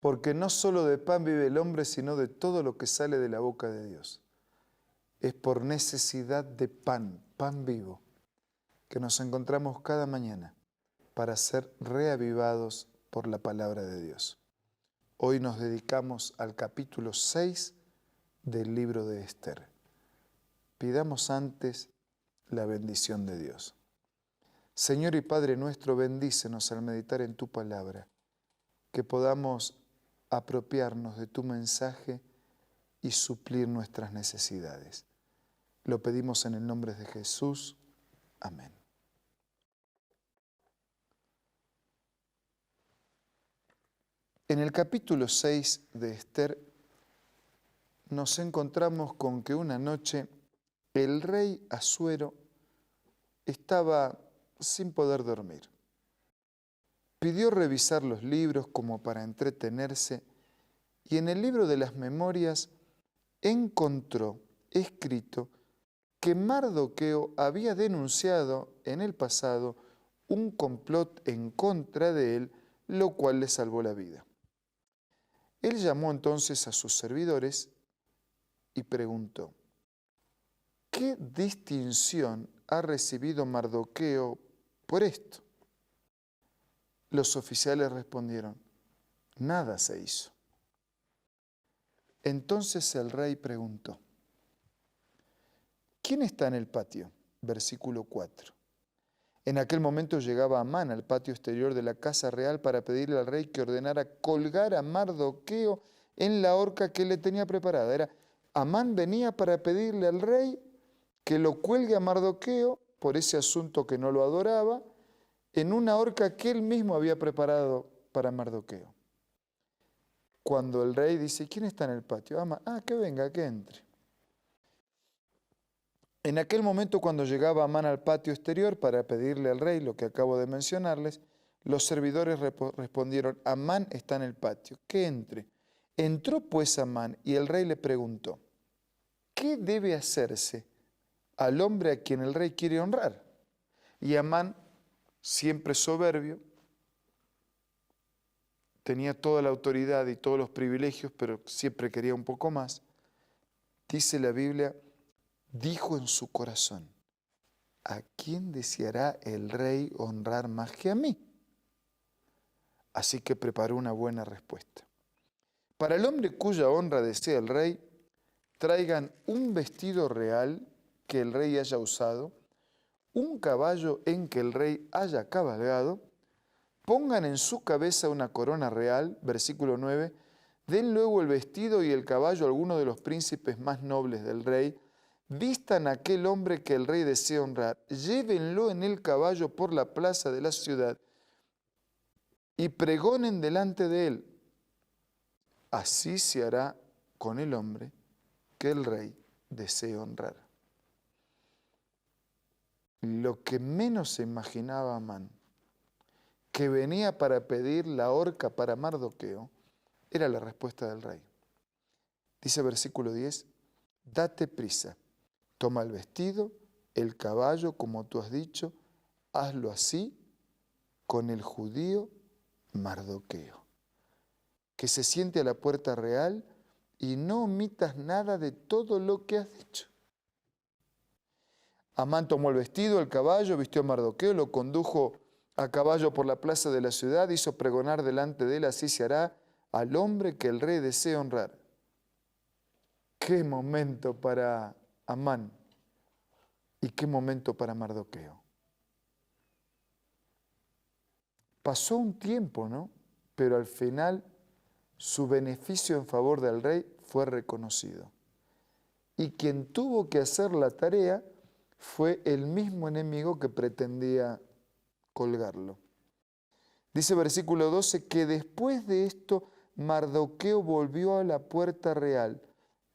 porque no solo de pan vive el hombre, sino de todo lo que sale de la boca de Dios. Es por necesidad de pan, pan vivo, que nos encontramos cada mañana para ser reavivados por la palabra de Dios. Hoy nos dedicamos al capítulo 6 del libro de Esther. Pidamos antes la bendición de Dios. Señor y Padre nuestro, bendícenos al meditar en tu palabra, que podamos apropiarnos de tu mensaje y suplir nuestras necesidades. Lo pedimos en el nombre de Jesús. Amén. En el capítulo 6 de Esther nos encontramos con que una noche el rey Asuero estaba sin poder dormir. Pidió revisar los libros como para entretenerse y en el libro de las memorias encontró escrito que Mardoqueo había denunciado en el pasado un complot en contra de él, lo cual le salvó la vida. Él llamó entonces a sus servidores y preguntó: ¿qué distinción ha recibido Mardoqueo por esto? Los oficiales respondieron: nada se hizo. Entonces el rey preguntó: ¿quién está en el patio? Versículo 4. En aquel momento llegaba Amán al patio exterior de la casa real para pedirle al rey que ordenara colgar a Mardoqueo en la horca que él le tenía preparada. Amán venía para pedirle al rey que lo cuelgue a Mardoqueo por ese asunto que no lo adoraba, en una horca que él mismo había preparado para Mardoqueo. Cuando el rey dice: ¿quién está en el patio? Amán: que venga, que entre. En aquel momento, cuando llegaba Amán al patio exterior para pedirle al rey lo que acabo de mencionarles, los servidores respondieron: Amán está en el patio, que entre. Entró pues Amán y el rey le preguntó: ¿qué debe hacerse al hombre a quien el rey quiere honrar? Y Amán, siempre soberbio, tenía toda la autoridad y todos los privilegios, pero siempre quería un poco más. Dice la Biblia, dijo en su corazón: ¿a quién deseará el rey honrar más que a mí? Así que preparó una buena respuesta. Para el hombre cuya honra desea el rey, traigan un vestido real que el rey haya usado, un caballo en que el rey haya cabalgado, pongan en su cabeza una corona real, versículo 9, den luego el vestido y el caballo a alguno de los príncipes más nobles del rey, vistan a aquel hombre que el rey desea honrar, llévenlo en el caballo por la plaza de la ciudad y pregonen delante de él. Así se hará con el hombre que el rey desea honrar. Lo que menos se imaginaba Amán, que venía para pedir la horca para Mardoqueo, era la respuesta del rey. Dice versículo 10, date prisa, toma el vestido, el caballo, como tú has dicho, hazlo así con el judío Mardoqueo, que se siente a la puerta real y no omitas nada de todo lo que has dicho. Amán tomó el vestido, el caballo, vistió a Mardoqueo, lo condujo a caballo por la plaza de la ciudad, hizo pregonar delante de él: así se hará al hombre que el rey desea honrar. ¡Qué momento para Amán! ¿Y qué momento para Mardoqueo? Pasó un tiempo, ¿no? Pero al final su beneficio en favor del rey fue reconocido. Y quien tuvo que hacer la tarea fue el mismo enemigo que pretendía colgarlo. Dice versículo 12 que después de esto Mardoqueo volvió a la puerta real.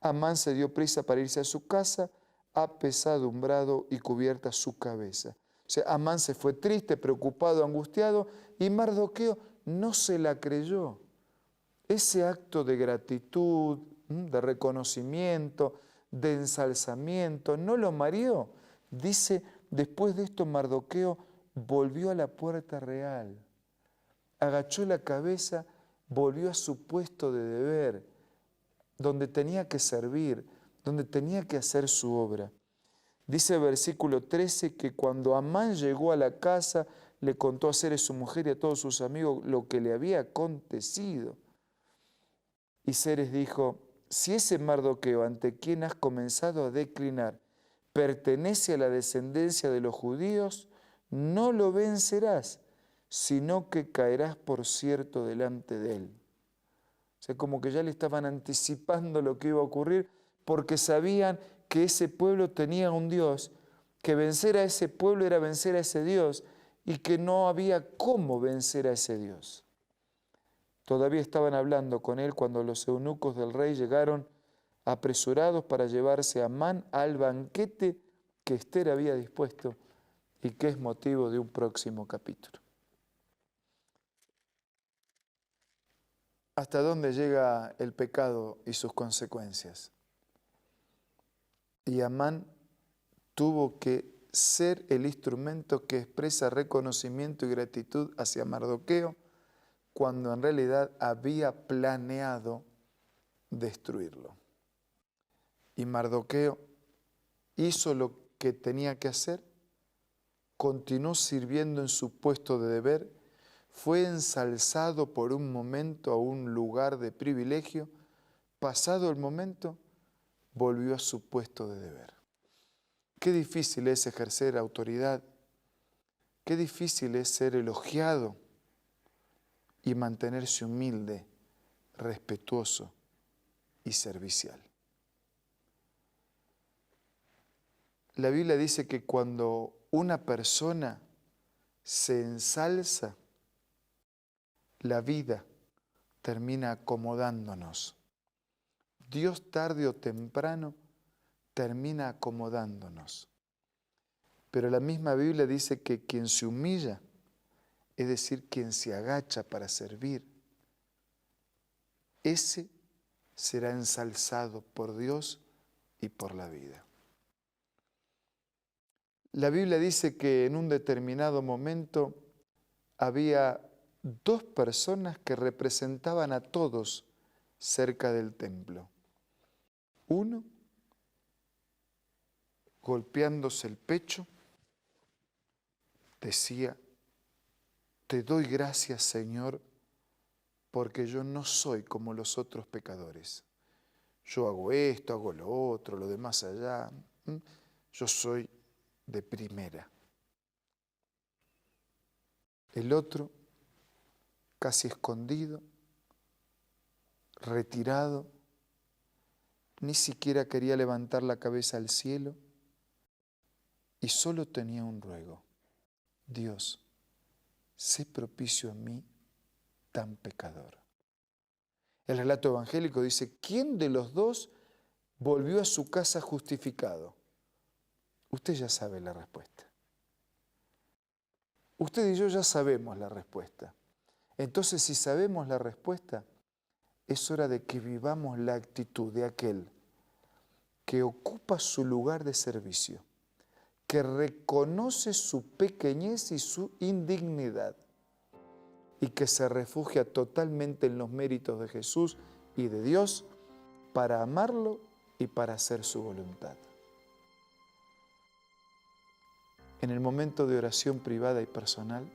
Amán se dio prisa para irse a su casa, apesadumbrado y cubierta su cabeza. O sea, Amán se fue triste, preocupado, angustiado, y Mardoqueo no se la creyó. Ese acto de gratitud, de reconocimiento, de ensalzamiento, no lo mareó. Dice, después de esto Mardoqueo volvió a la puerta real, agachó la cabeza volvió a su puesto de deber, donde tenía que servir, donde tenía que hacer su obra. Dice el versículo 13 que cuando Amán llegó a la casa, le contó a Zeres su mujer y a todos sus amigos lo que le había acontecido. Y Zeres dijo, si ese Mardoqueo ante quien has comenzado a declinar pertenece a la descendencia de los judíos, no lo vencerás, sino que caerás por cierto delante de él. O sea, como que ya le estaban anticipando lo que iba a ocurrir, porque sabían que ese pueblo tenía un Dios, que vencer a ese pueblo era vencer a ese Dios, y que no había cómo vencer a ese Dios. Todavía estaban hablando con él cuando los eunucos del rey llegaron apresurados para llevarse a Amán al banquete que Ester había dispuesto y que es motivo de un próximo capítulo. ¿Hasta dónde llega el pecado y sus consecuencias? Y Amán tuvo que ser el instrumento que expresa reconocimiento y gratitud hacia Mardoqueo, cuando en realidad había planeado destruirlo. Y Mardoqueo hizo lo que tenía que hacer, continuó sirviendo en su puesto de deber, fue ensalzado por un momento a un lugar de privilegio, pasado el momento, volvió a su puesto de deber. Qué difícil es ejercer autoridad, qué difícil es ser elogiado y mantenerse humilde, respetuoso y servicial. La Biblia dice que cuando una persona se ensalza, la vida termina acomodándonos. Dios tarde o temprano termina acomodándonos. Pero la misma Biblia dice que quien se humilla, es decir, quien se agacha para servir, ese será ensalzado por Dios y por la vida. La Biblia dice que en un determinado momento había dos personas que representaban a todos cerca del templo. Uno, golpeándose el pecho, decía, te doy gracias, Señor, porque yo no soy como los otros pecadores. Yo hago esto, hago lo otro, lo demás allá. Yo soy de primera. El otro, casi escondido, retirado, ni siquiera quería levantar la cabeza al cielo y solo tenía un ruego. Dios, sé propicio a mí, tan pecador. El relato evangélico dice, ¿quién de los dos volvió a su casa justificado? Usted ya sabe la respuesta. Usted y yo ya sabemos la respuesta. Entonces, si sabemos la respuesta, es hora de que vivamos la actitud de aquel que ocupa su lugar de servicio, que reconoce su pequeñez y su indignidad y que se refugia totalmente en los méritos de Jesús y de Dios para amarlo y para hacer su voluntad. En el momento de oración privada y personal,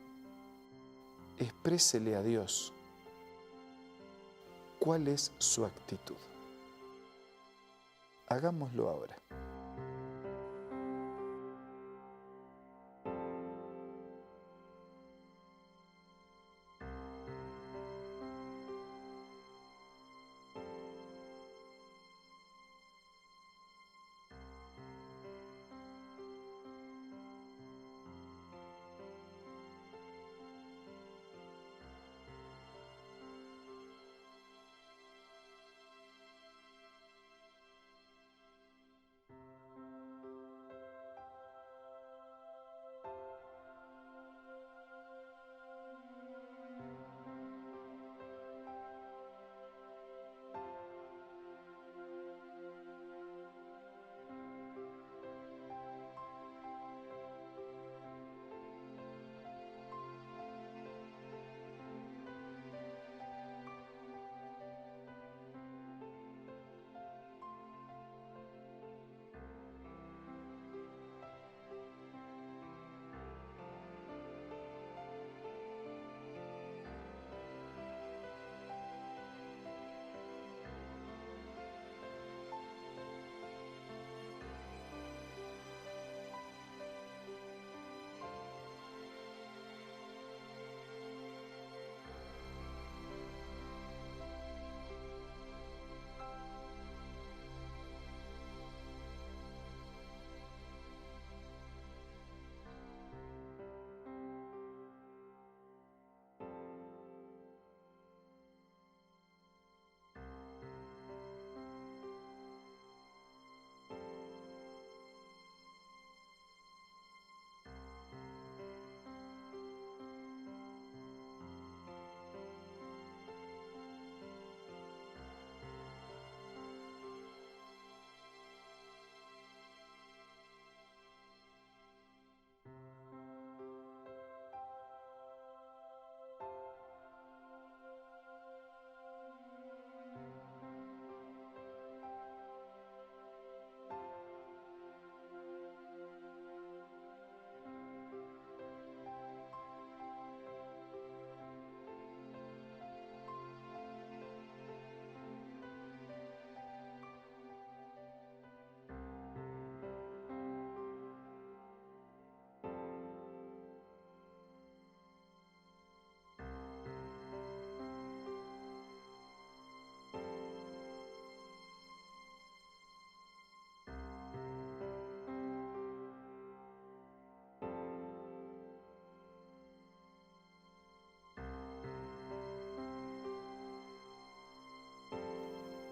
exprésele a Dios cuál es su actitud. Hagámoslo ahora.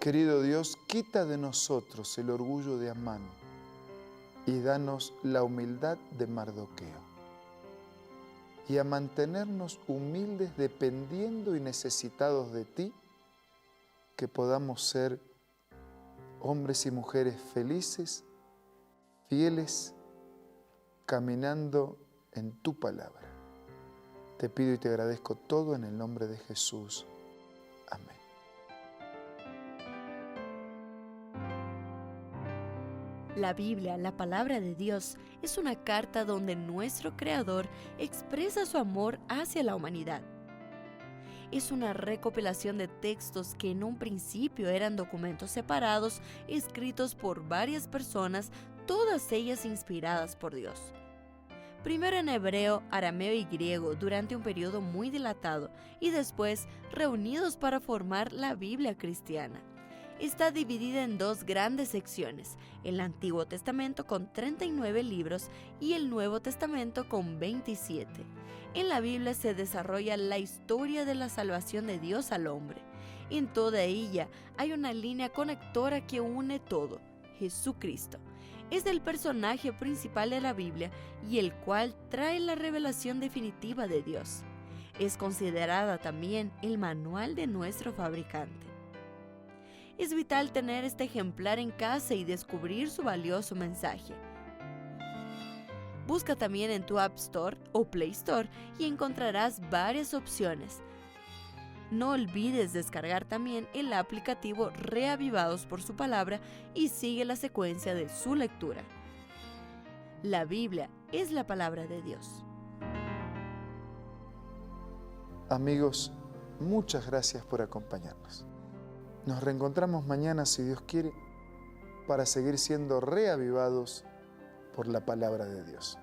Querido Dios, quita de nosotros el orgullo de Amán y danos la humildad de Mardoqueo. Y a mantenernos humildes dependiendo y necesitados de ti, que podamos ser hombres y mujeres felices, fieles, caminando en tu palabra. Te pido y te agradezco todo en el nombre de Jesús. Amén. La Biblia, la palabra de Dios, es una carta donde nuestro Creador expresa su amor hacia la humanidad. Es una recopilación de textos que en un principio eran documentos separados, escritos por varias personas, todas ellas inspiradas por Dios. Primero en hebreo, arameo y griego durante un periodo muy dilatado y después reunidos para formar la Biblia cristiana. Está dividida en dos grandes secciones, el Antiguo Testamento con 39 libros y el Nuevo Testamento con 27. En la Biblia se desarrolla la historia de la salvación de Dios al hombre. En toda ella hay una línea conectora que une todo, Jesucristo. Es el personaje principal de la Biblia y el cual trae la revelación definitiva de Dios. Es considerada también el manual de nuestro fabricante. Es vital tener este ejemplar en casa y descubrir su valioso mensaje. Busca también en tu App Store o Play Store y encontrarás varias opciones. No olvides descargar también el aplicativo Reavivados por su palabra y sigue la secuencia de su lectura. La Biblia es la palabra de Dios. Amigos, muchas gracias por acompañarnos. Nos reencontramos mañana, si Dios quiere, para seguir siendo reavivados por la palabra de Dios.